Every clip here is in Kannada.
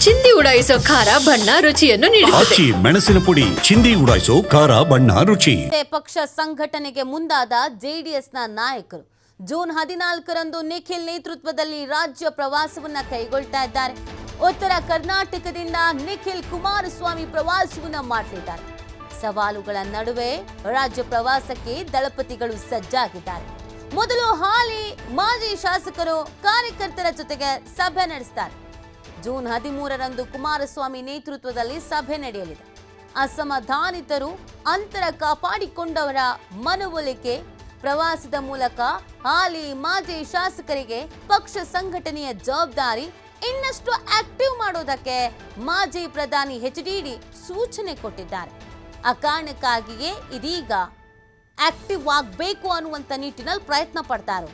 ಚಿಂದಿ ಉಡಾಯಿಸೋ ಖಾರ ಬಣ್ಣ ರುಚಿಯನ್ನು ನೀಡುತ್ತದೆ. ಆಚಿ ಮೆಣಸಿನ ಪುಡಿ ಚಿಂದಿ ಉಡಾಯಿಸೋ ಖಾರ ಬಣ್ಣ ರುಚಿ. ಪಕ್ಷ ಸಂಘಟನೆಗೆ ಮುಂದಾದ ಜೆಡಿಎಸ್ನ ನಾಯಕರು ಜೂನ್ 14ರಂದು ನಿಖಿಲ್ ನೇತೃತ್ವದಲ್ಲಿ ರಾಜ್ಯ ಪ್ರವಾಸವನ್ನ ಕೈಗೊಳ್ತಾ ಇದ್ದಾರೆ. ಉತ್ತರ ಕರ್ನಾಟಕದಿಂದ ನಿಖಿಲ್ ಕುಮಾರಸ್ವಾಮಿ ಪ್ರವಾಸವನ್ನ ಮಾಡಲಿದ್ದಾರೆ. ಸವಾಲುಗಳ ನಡುವೆ ರಾಜ್ಯ ಪ್ರವಾಸಕ್ಕೆ ದಳಪತಿಗಳು ಸಜ್ಜಾಗಿದ್ದಾರೆ. ಮೊದಲು ಹಾಲಿ ಮಾಜಿ ಶಾಸಕರು ಕಾರ್ಯಕರ್ತರ ಜೊತೆಗೆ ಸಭೆ ನಡೆಸ್ತಾರೆ. ಜೂನ್ 13ರಂದು ಕುಮಾರಸ್ವಾಮಿ ನೇತೃತ್ವದಲ್ಲಿ ಸಭೆ ನಡೆಯಲಿದೆ. ಅಸಮಾಧಾನಿತರು ಅಂತರ ಕಾಪಾಡಿಕೊಂಡವರ ಮನವೊಲಿಕೆ ಪ್ರವಾಸದ ಮೂಲಕ ಹಾಲಿ ಮಾಜಿ ಶಾಸಕರಿಗೆ ಪಕ್ಷ ಸಂಘಟನೆಯ ಜವಾಬ್ದಾರಿ ಇನ್ನಷ್ಟು ಆಕ್ಟಿವ್ ಮಾಡೋದಕ್ಕೆ ಮಾಜಿ ಪ್ರಧಾನಿ ಎಚ್ಡಿಡಿ ಸೂಚನೆ ಕೊಟ್ಟಿದ್ದಾರೆ. ಆ ಕಾರಣಕ್ಕಾಗಿಯೇ ಇದೀಗ ಆಕ್ಟಿವ್ ಆಗಬೇಕು ಅನ್ನುವಂಥ ನಿಟ್ಟಿನಲ್ಲಿ ಪ್ರಯತ್ನ ಪಡ್ತಾರೆ.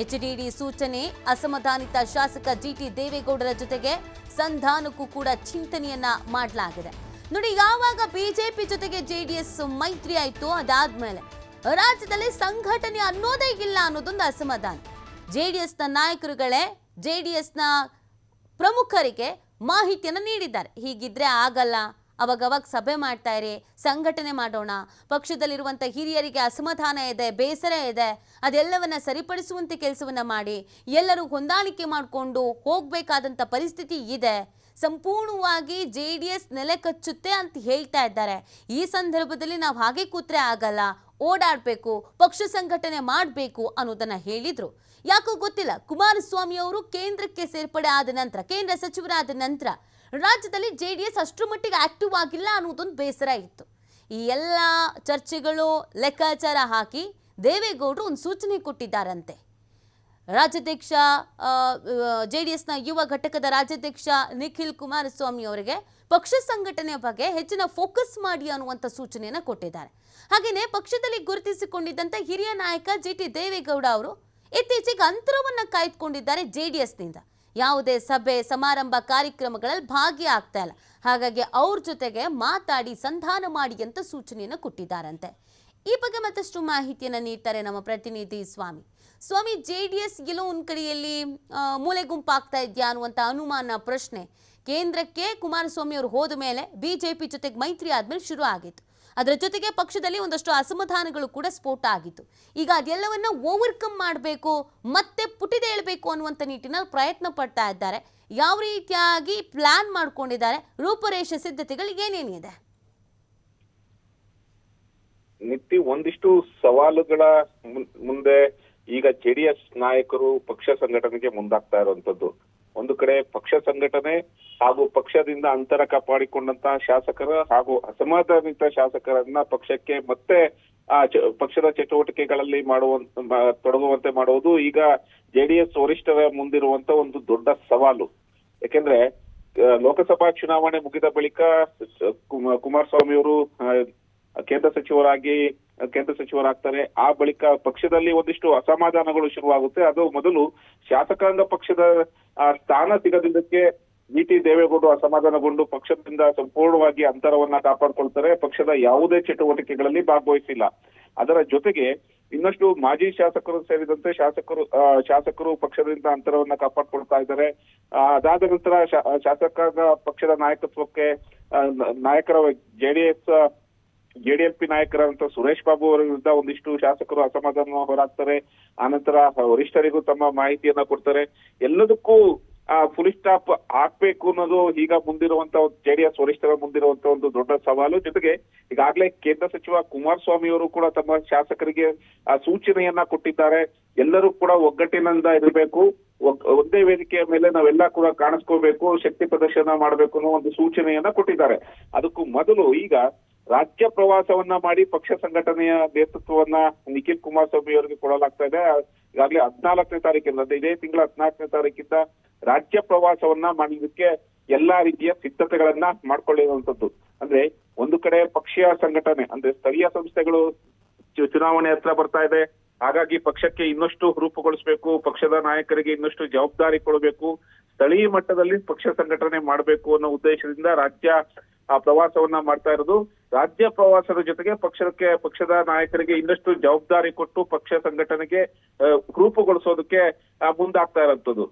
ಎಚ್ಡಿಡಿ ಸೂಚನೆ ಅಸಮಾಧಾನಿತ ಶಾಸಕ ಜಿಟಿ ದೇವೇಗೌಡರ ಜೊತೆಗೆ ಸಂಧಾನಕ್ಕೂ ಕೂಡ ಚಿಂತನೆಯನ್ನ ಮಾಡಲಾಗಿದೆ. ನೋಡಿ, ಯಾವಾಗ ಬಿಜೆಪಿ ಜೊತೆಗೆ ಜೆಡಿಎಸ್ ಮೈತ್ರಿ ಆಯಿತು ಅದಾದ್ಮೇಲೆ ರಾಜ್ಯದಲ್ಲಿ ಸಂಘಟನೆ ಅನ್ನೋದೇ ಇಲ್ಲ ಅನ್ನೋದೊಂದು ಅಸಮಾಧಾನ. ಜೆಡಿಎಸ್ನ ನಾಯಕರುಗಳೇ ಜೆಡಿಎಸ್ನ ಪ್ರಮುಖರಿಗೆ ಮಾಹಿತಿಯನ್ನು ನೀಡಿದ್ದಾರೆ. ಹೀಗಿದ್ರೆ ಆಗಲ್ಲ, ಅವಾಗವಾಗ ಸಭೆ ಮಾಡ್ತಾ ಇರಿ, ಸಂಘಟನೆ ಮಾಡೋಣ, ಪಕ್ಷದಲ್ಲಿರುವಂಥ ಹಿರಿಯರಿಗೆ ಅಸಮಾಧಾನ ಇದೆ, ಬೇಸರ ಇದೆ, ಅದೆಲ್ಲವನ್ನ ಸರಿಪಡಿಸುವಂತೆ ಕೆಲಸವನ್ನ ಮಾಡಿ, ಎಲ್ಲರೂ ಹೊಂದಾಣಿಕೆ ಮಾಡಿಕೊಂಡು ಹೋಗಬೇಕಾದಂಥ ಪರಿಸ್ಥಿತಿ ಇದೆ, ಸಂಪೂರ್ಣವಾಗಿ ಜೆಡಿಎಸ್ ನೆಲೆ ಕಚ್ಚುತ್ತೆ ಅಂತ ಹೇಳ್ತಾ ಇದ್ದಾರೆ. ಈ ಸಂದರ್ಭದಲ್ಲಿ ನಾವು ಹಾಗೆ ಕೂತ್ರೆ ಆಗಲ್ಲ, ಓಡಾಡಬೇಕು, ಪಕ್ಷ ಸಂಘಟನೆ ಮಾಡಬೇಕು ಅನ್ನೋದನ್ನ ಹೇಳಿದ್ರು. ಯಾಕೋ ಗೊತ್ತಿಲ್ಲ, ಕುಮಾರಸ್ವಾಮಿ ಅವರು ಕೇಂದ್ರಕ್ಕೆ ಸೇರ್ಪಡೆ ಆದ ನಂತರ, ಕೇಂದ್ರ ಸಚಿವರಾದ ನಂತರ ರಾಜ್ಯದಲ್ಲಿ ಜೆಡಿಎಸ್ ಅಷ್ಟರ ಮಟ್ಟಿಗೆ ಆಕ್ಟಿವ್ ಆಗಿಲ್ಲ ಅನ್ನೋದೊಂದು ಬೇಸರ ಇತ್ತು. ಈ ಎಲ್ಲ ಚರ್ಚೆಗಳು ಲೆಕ್ಕಾಚಾರ ಹಾಕಿ ದೇವೇಗೌಡರು ಒಂದು ಸೂಚನೆ ಕೊಟ್ಟಿದ್ದಾರಂತೆ. ರಾಜ್ಯಾಧ್ಯಕ್ಷ ಜೆಡಿಎಸ್ನ ಯುವ ಘಟಕದ ರಾಜ್ಯಾಧ್ಯಕ್ಷ ನಿಖಿಲ್ ಕುಮಾರಸ್ವಾಮಿ ಅವರಿಗೆ ಪಕ್ಷ ಸಂಘಟನೆಯ ಬಗ್ಗೆ ಹೆಚ್ಚಿನ ಫೋಕಸ್ ಮಾಡಿ ಅನ್ನುವಂಥ ಸೂಚನೆಯನ್ನು ಕೊಟ್ಟಿದ್ದಾರೆ. ಹಾಗೆಯೇ ಪಕ್ಷದಲ್ಲಿ ಗುರುತಿಸಿಕೊಂಡಿದ್ದಂಥ ಹಿರಿಯ ನಾಯಕ ಜಿಟಿ ದೇವೇಗೌಡ ಅವರು ಇತ್ತೀಚೆಗೆ ಅಂತರವನ್ನು ಕಾಯ್ದುಕೊಂಡಿದ್ದಾರೆ ಜೆಡಿಎಸ್ನಿಂದ. ಯಾವುದೇ ಸಭೆ ಸಮಾರಂಭ ಕಾರ್ಯಕ್ರಮಗಳಲ್ಲಿ ಭಾಗಿಯಾಗ್ತಾ ಇಲ್ಲ. ಹಾಗಾಗಿ ಅವ್ರ ಜೊತೆಗೆ ಮಾತಾಡಿ ಸಂಧಾನ ಮಾಡಿ ಅಂತ ಸೂಚನೆಯನ್ನು ಕೊಟ್ಟಿದ್ದಾರಂತೆ. ಈ ಬಗ್ಗೆ ಮತ್ತಷ್ಟು ಮಾಹಿತಿಯನ್ನು ನೀಡ್ತಾರೆ ನಮ್ಮ ಪ್ರತಿನಿಧಿ ಸ್ವಾಮಿ. ಜೆಡಿಎಸ್ ಎಲ್ಲೋ ಒಂದು ಕಡೆಯಲ್ಲಿ ಮೂಲೆ ಗುಂಪಾಗ್ತಾ ಇದೆಯಾ ಅನ್ನುವಂಥ ಅನುಮಾನ ಪ್ರಶ್ನೆ ಕೇಂದ್ರಕ್ಕೆ ಕುಮಾರಸ್ವಾಮಿ ಅವರು ಹೋದ ಮೇಲೆ ಬಿಜೆಪಿ ಜೊತೆಗೆ ಮೈತ್ರಿ ಆದ್ಮೇಲೆ ಶುರು ಆಗಿತ್ತು. ಅದರ ಜೊತೆಗೆ ಪಕ್ಷದಲ್ಲಿ ಒಂದಷ್ಟು ಅಸಮಾಧಾನಗಳು ಕೂಡ ಸ್ಫೋಟ ಆಗಿತ್ತು. ಈಗ ಅದೆಲ್ಲವನ್ನ ಓವರ್ಕಮ್ ಮಾಡಬೇಕು, ಮತ್ತೆ ಪುಟಿದೇಳಬೇಕು ಅನ್ನುವಂಥ ನಿಟ್ಟಿನಲ್ಲಿ ಪ್ರಯತ್ನ ಪಡ್ತಾ ಇದ್ದಾರೆ. ಯಾವ ರೀತಿಯಾಗಿ ಪ್ಲಾನ್ ಮಾಡ್ಕೊಂಡಿದ್ದಾರೆ, ರೂಪರೇಷೆ ಸಿದ್ಧತೆಗಳು ಏನೇನಿದೆ? ನಿತ್ಯ ಒಂದಿಷ್ಟು ಸವಾಲುಗಳ ಮುಂದೆ ಈಗ ಜೆಡಿಎಸ್ ನಾಯಕರು ಪಕ್ಷ ಸಂಘಟನೆಗೆ ಮುಂದಾಗ್ತಾ ಇರುವಂತದ್ದು. ಒಂದು ಕಡೆ ಪಕ್ಷ ಸಂಘಟನೆ ಹಾಗೂ ಪಕ್ಷದಿಂದ ಅಂತರ ಕಾಪಾಡಿಕೊಂಡಂತಹ ಶಾಸಕರು ಹಾಗೂ ಅಸಮಾಧಾನಿತ ಶಾಸಕರನ್ನ ಪಕ್ಷಕ್ಕೆ ಮತ್ತೆ ಪಕ್ಷದ ಚಟುವಟಿಕೆಗಳಲ್ಲಿ ತೊಡಗುವಂತೆ ಮಾಡುವುದು ಈಗ ಜೆಡಿಎಸ್ ವರಿಷ್ಠರ ಮುಂದಿರುವಂತ ಒಂದು ದೊಡ್ಡ ಸವಾಲು. ಯಾಕೆಂದ್ರೆ ಲೋಕಸಭಾ ಚುನಾವಣೆ ಮುಗಿದ ಬಳಿಕ ಕುಮಾರಸ್ವಾಮಿ ಅವರು ಕೇಂದ್ರ ಸಚಿವರಾಗ್ತಾರೆ. ಆ ಬಳಿಕ ಪಕ್ಷದಲ್ಲಿ ಒಂದಿಷ್ಟು ಅಸಮಾಧಾನಗಳು ಶುರುವಾಗುತ್ತೆ. ಅದು ಮೊದಲು ಶಾಸಕಾಂಗ ಪಕ್ಷದ ಸ್ಥಾನ ಸಿಗದಿದ್ದಕ್ಕೆ ಜಿಟಿ ದೇವೇಗೌಡರು ಅಸಮಾಧಾನಗೊಂಡು ಪಕ್ಷದಿಂದ ಸಂಪೂರ್ಣವಾಗಿ ಅಂತರವನ್ನ ಕಾಪಾಡ್ಕೊಳ್ತಾರೆ. ಪಕ್ಷದ ಯಾವುದೇ ಚಟುವಟಿಕೆಗಳಲ್ಲಿ ಭಾಗವಹಿಸಿಲ್ಲ. ಅದರ ಜೊತೆಗೆ ಇನ್ನಷ್ಟು ಮಾಜಿ ಶಾಸಕರು ಸೇರಿದಂತೆ ಶಾಸಕರು ಪಕ್ಷದಿಂದ ಅಂತರವನ್ನ ಕಾಪಾಡ್ಕೊಳ್ತಾ ಇದ್ದಾರೆ. ಅದಾದ ನಂತರ ಶಾಸಕಾಂಗ ಪಕ್ಷದ ನಾಯಕತ್ವಕ್ಕೆ ಜೆಡಿಎಸ್ಪಿ ನಾಯಕರಂತ ಸುರೇಶ್ ಬಾಬು ಅವರ ವಿರುದ್ಧ ಒಂದಿಷ್ಟು ಶಾಸಕರು ಅಸಮಾಧಾನ ಹೊರಾಗ್ತಾರೆ. ಆನಂತರ ವರಿಷ್ಠರಿಗೂ ತಮ್ಮ ಮಾಹಿತಿಯನ್ನ ಕೊಡ್ತಾರೆ. ಎಲ್ಲದಕ್ಕೂ ಫುಲ್ ಸ್ಟಾಪ್ ಹಾಕ್ಬೇಕು ಅನ್ನೋದು ಈಗ ಮುಂದಿರುವಂತ ಜೆಡಿಎಸ್ ವರಿಷ್ಠರ ಮುಂದಿರುವಂತ ಒಂದು ದೊಡ್ಡ ಸವಾಲು. ಜೊತೆಗೆ ಈಗಾಗಲೇ ಕೇಂದ್ರ ಸಚಿವ ಕುಮಾರಸ್ವಾಮಿ ಅವರು ಕೂಡ ತಮ್ಮ ಶಾಸಕರಿಗೆ ಸೂಚನೆಯನ್ನ ಕೊಟ್ಟಿದ್ದಾರೆ. ಎಲ್ಲರೂ ಕೂಡ ಒಗ್ಗಟ್ಟಿನಿಂದ ಇರಬೇಕು, ಒಂದೇ ವೇದಿಕೆಯ ಮೇಲೆ ನಾವೆಲ್ಲ ಕೂಡ ಕಾಣಿಸ್ಕೋಬೇಕು, ಶಕ್ತಿ ಪ್ರದರ್ಶನ ಮಾಡಬೇಕು ಅನ್ನೋ ಒಂದು ಸೂಚನೆಯನ್ನ ಕೊಟ್ಟಿದ್ದಾರೆ. ಅದಕ್ಕೂ ಮೊದಲು ಈಗ ರಾಜ್ಯ ಪ್ರವಾಸವನ್ನ ಮಾಡಿ ಪಕ್ಷ ಸಂಘಟನೆಯ ನೇತೃತ್ವವನ್ನ ನಿಖಿಲ್ ಕುಮಾರಸ್ವಾಮಿ ಅವರಿಗೆ ಕೊಡಲಾಗ್ತಾ ಇದೆ. ಈಗಾಗಲೇ 14ನೇ ತಾರೀಕಿಂದ, ಇದೇ ತಿಂಗಳ 14ನೇ ತಾರೀಕಿಂದ ರಾಜ್ಯ ಪ್ರವಾಸವನ್ನ ಮಾಡಲಿಕ್ಕೆ ಎಲ್ಲಾ ರೀತಿಯ ಸಿದ್ಧತೆಗಳನ್ನ ಮಾಡ್ಕೊಳ್ಳಿರುವಂತದ್ದು. ಅಂದ್ರೆ ಒಂದು ಕಡೆ ಪಕ್ಷೀಯ ಸಂಘಟನೆ ಅಂದ್ರೆ ಸ್ಥಳೀಯ ಸಂಸ್ಥೆಗಳು ಚುನಾವಣೆ ಹತ್ರ ಬರ್ತಾ ಇದೆ. ಹಾಗಾಗಿ ಪಕ್ಷಕ್ಕೆ ಇನ್ನಷ್ಟು ರೂಪುಗೊಳಿಸಬೇಕು, ಪಕ್ಷದ ನಾಯಕರಿಗೆ ಇನ್ನಷ್ಟು ಜವಾಬ್ದಾರಿ ಕೊಡಬೇಕು, ಸ್ಥಳೀಯ ಮಟ್ಟದಲ್ಲಿ ಪಕ್ಷ ಸಂಘಟನೆ ಮಾಡಬೇಕು ಅನ್ನೋ ಉದ್ದೇಶದಿಂದ ರಾಜ್ಯ ಪ್ರವಾಸವನ್ನ ಮಾಡ್ತಾ ಇರೋದು. ರಾಜ್ಯ ಪ್ರವಾಸದ ಜೊತೆಗೆ ಪಕ್ಷದ ನಾಯಕರಿಗೆ ಇನ್ನಷ್ಟು ಜವಾಬ್ದಾರಿ ಕೊಟ್ಟು ಪಕ್ಷ ಸಂಘಟನೆಗೆ ರೂಪುಗೊಳಿಸೋದಕ್ಕೆ ಮುಂದಾಗ್ತಾ ಇರುವಂತದ್ದು.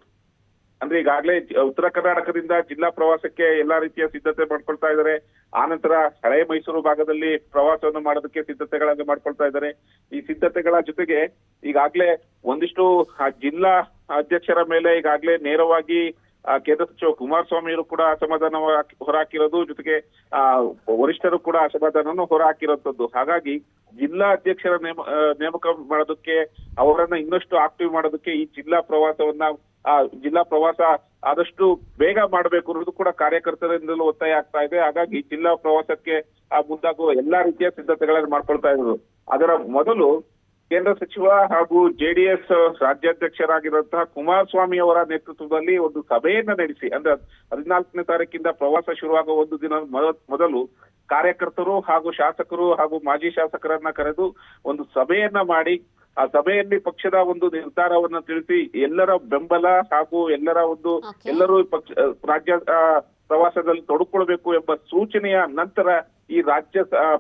ಅಂದ್ರೆ ಈಗಾಗಲೇ ಉತ್ತರ ಕರ್ನಾಟಕದಿಂದ ಜಿಲ್ಲಾ ಪ್ರವಾಸಕ್ಕೆ ಎಲ್ಲಾ ರೀತಿಯ ಸಿದ್ಧತೆ ಮಾಡ್ಕೊಳ್ತಾ ಇದ್ದಾರೆ. ಆನಂತರ ಹಳೆ ಮೈಸೂರು ಭಾಗದಲ್ಲಿ ಪ್ರವಾಸವನ್ನು ಮಾಡೋದಕ್ಕೆ ಸಿದ್ಧತೆಗಳನ್ನು ಮಾಡ್ಕೊಳ್ತಾ ಇದ್ದಾರೆ. ಈ ಸಿದ್ಧತೆಗಳ ಜೊತೆಗೆ ಈಗಾಗಲೇ ಒಂದಿಷ್ಟು ಜಿಲ್ಲಾ ಅಧ್ಯಕ್ಷರ ಮೇಲೆ ಈಗಾಗಲೇ ನೇರವಾಗಿ ಕೇಂದ್ರ ಸಚಿವ ಕುಮಾರಸ್ವಾಮಿ ಅವರು ಕೂಡ ಅಸಮಾಧಾನ ಹೊರಹಾಕಿರೋದು, ಜೊತೆಗೆ ವರಿಷ್ಠರು ಕೂಡ ಅಸಮಾಧಾನವನ್ನು ಹೊರಹಾಕಿರುವಂತದ್ದು. ಹಾಗಾಗಿ ಜಿಲ್ಲಾ ಅಧ್ಯಕ್ಷರ ನೇಮಕ ಮಾಡೋದಕ್ಕೆ, ಅವರನ್ನ ಇನ್ನಷ್ಟು ಆಕ್ಟಿವ್ ಮಾಡೋದಕ್ಕೆ ಈ ಜಿಲ್ಲಾ ಪ್ರವಾಸ ಆದಷ್ಟು ಬೇಗ ಮಾಡಬೇಕು ಅನ್ನೋದು ಕೂಡ ಕಾರ್ಯಕರ್ತರಿಂದಲೂ ಒತ್ತಾಯ ಆಗ್ತಾ ಇದೆ. ಹಾಗಾಗಿ ಜಿಲ್ಲಾ ಪ್ರವಾಸಕ್ಕೆ ಮುಂದಾಗುವ ಎಲ್ಲಾ ರೀತಿಯ ಸಿದ್ಧತೆಗಳನ್ನು ಮಾಡ್ಕೊಳ್ತಾ ಇದ್ರು. ಅದರ ಮೊದಲು ಕೇಂದ್ರ ಸಚಿವ ಹಾಗೂ ಜೆಡಿಎಸ್ ರಾಜ್ಯಾಧ್ಯಕ್ಷರಾಗಿರುವಂತಹ ಕುಮಾರಸ್ವಾಮಿ ಅವರ ನೇತೃತ್ವದಲ್ಲಿ ಒಂದು ಸಭೆಯನ್ನ ನಡೆಸಿ, ಅಂದ್ರೆ 14ನೇ ತಾರೀಕಿಂದ ಪ್ರವಾಸ ಶುರುವಾಗುವ ಒಂದು ದಿನ ಮೊದಲು ಕಾರ್ಯಕರ್ತರು ಹಾಗೂ ಶಾಸಕರು ಹಾಗೂ ಮಾಜಿ ಶಾಸಕರನ್ನ ಕರೆದು ಒಂದು ಸಭೆಯನ್ನ ಮಾಡಿ, ಆ ಸಭೆಯಲ್ಲಿ ಪಕ್ಷದ ಒಂದು ನಿರ್ಧಾರವನ್ನ ತಿಳಿಸಿ ಎಲ್ಲರ ಬೆಂಬಲ ಹಾಗೂ ಎಲ್ಲರೂ ರಾಜ್ಯ ಪ್ರವಾಸದಲ್ಲಿ ತೊಡಕೊಳ್ಬೇಕು ಎಂಬ ಸೂಚನೆಯ ನಂತರ ಈ ರಾಜ್ಯ